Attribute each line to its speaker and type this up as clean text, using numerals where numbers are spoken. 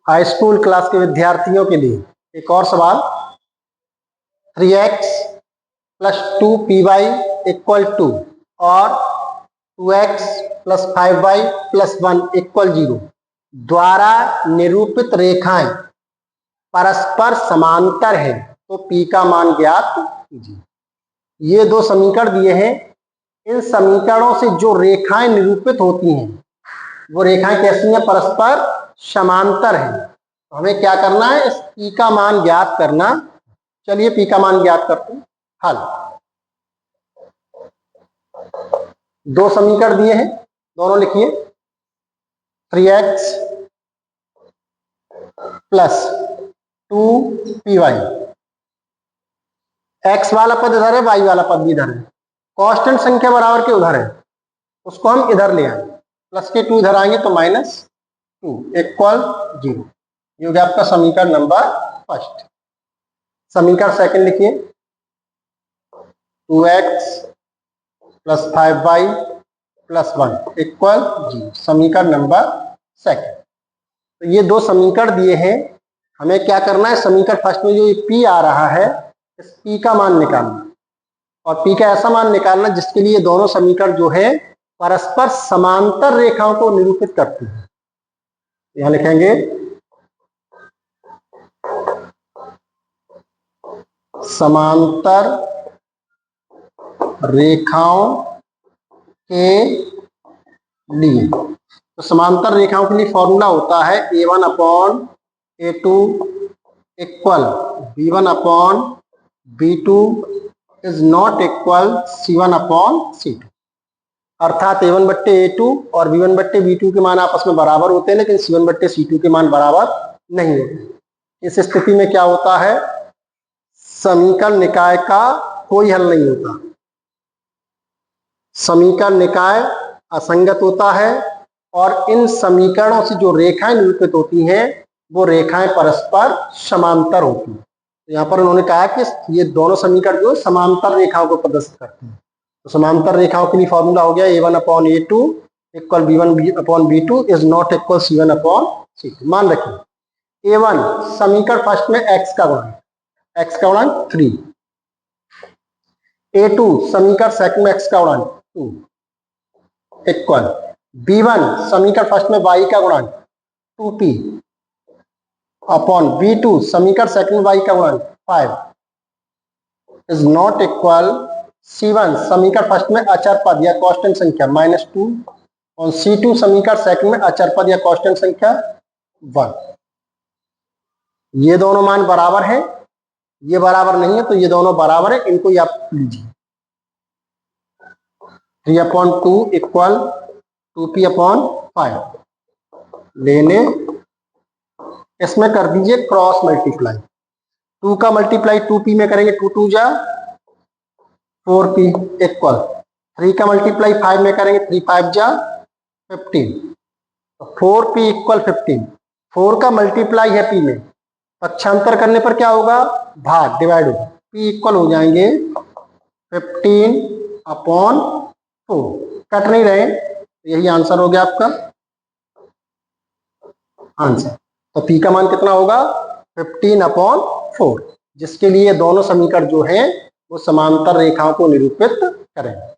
Speaker 1: High school class के विद्यार्थियों के लिए एक और सवाल। 3x plus 2py equal to और 2x plus 5y plus 1 equal 0 द्वारा निरूपित रेखाएं परस्पर समांतर है तो p का मान ज्ञात कीजिए। ये दो समीकरण दिए हैं, इन समीकरणों से जो रेखाएं निरूपित होती हैं वो रेखाएं कैसी हैं? परस्पर समांतर हैं। तो हमें क्या करना है? इस p का मान ज्ञात करना। चलिए p का मान ज्ञात करते हैं। हल, दो समीकरण दिए हैं, दोनों लिखिए। 3x प्लस 2py, x वाला पद इधर है, y वाला पद भी इधर है, कांस्टेंट संख्या बराबर के उधर है, उसको हम इधर ले आए, प्लस के 2 इधर आएंगे तो -2 इक्वल 0। ये हो गया आपका समीकरण नंबर फर्स्ट। समीकरण सेकंड लिखिए। 2x plus 5y plus 1 equal 0, समीकरण नंबर सेकंड। तो ये दो समीकरण दिए हैं, हमें क्या करना है? समीकरण फर्स्ट में जो ये p आ रहा है, इस p का मान निकालना, और p का ऐसा मान निकालना जिसके लिए दोनों समीकरण जो है परस्पर समांतर रेखाओं को निरूपित करते हैं। यहां लिखेंगे समांतर रेखाओं के लिए। तो समांतर रेखाओं के लिए फॉर्मूला होता है a1/a2 equal b1/b2 is not equal c1/c2। अर्थात a1/a2 और b1/b2 के मान आपस में बराबर होते हैं, लेकिन c1/c2 के मान बराबर नहीं होते। इस स्थिति में क्या होता है? समीकरण निकाय का कोई हल नहीं होता, समीकरण निकाय असंगत होता है, और इन समीकरणों से जो रेखाएं निरूपित होती हैं वो रेखाएं परस्पर समांतर होती हैं। तो यहाँ पर उन्होंने कहा कि ये दोनों समीकरण जो समांतर रेखाओं को प्रदर्शित करते हैं। तो समांतर रेखाओं के लिए फॉर्मूला हो गया a1/a2 equal b1/b2 is not equal c1/c2। मान रखिए a1 समीकरण फर्स्ट में x का गुणांक 3, a2 समीकरण सेकंड में x का गुणांक 2 इक्वल b1 समीकरण फर्स्ट में y का गुणांक 2p अपॉन b2 समीकरण सेकंड में y का गुणांक 5 इज नॉट इक्वल c1 समीकरण फर्स्ट में अचर पद या कांस्टेंट संख्या -2 और c2 समीकरण सेकंड में अचर पद या कांस्टेंट संख्या 1। ये दोनों मान बराबर है, ये बराबर नहीं है, तो ये दोनों बराबर है, इनको ही आप लीजिए। 3/2 इक्वल 2p/5 लेने, इसमें कर दीजिए क्रॉस मल्टीप्लाई। 2 का मल्टीप्लाई 2p में करेंगे, 2 2 जा 4p इक्वल 3 का मल्टीप्लाई 5 में करेंगे, 3 5 जा 15, तो 4p इक्वल 15। 4 का मल्टीप्लाई है p में, पक्षांतर करने पर क्या होगा? भाग, डिवाइड होगा, p इक्वल हो जाएंगे 15/4। कट नहीं रहे, यही आंसर हो गया आपका आंसर। तो p का मान कितना होगा? 15/4, जिसके लिए दोनों समीकरण जो हैं वो समांतर रेखाओं को निरूपित करेंगे।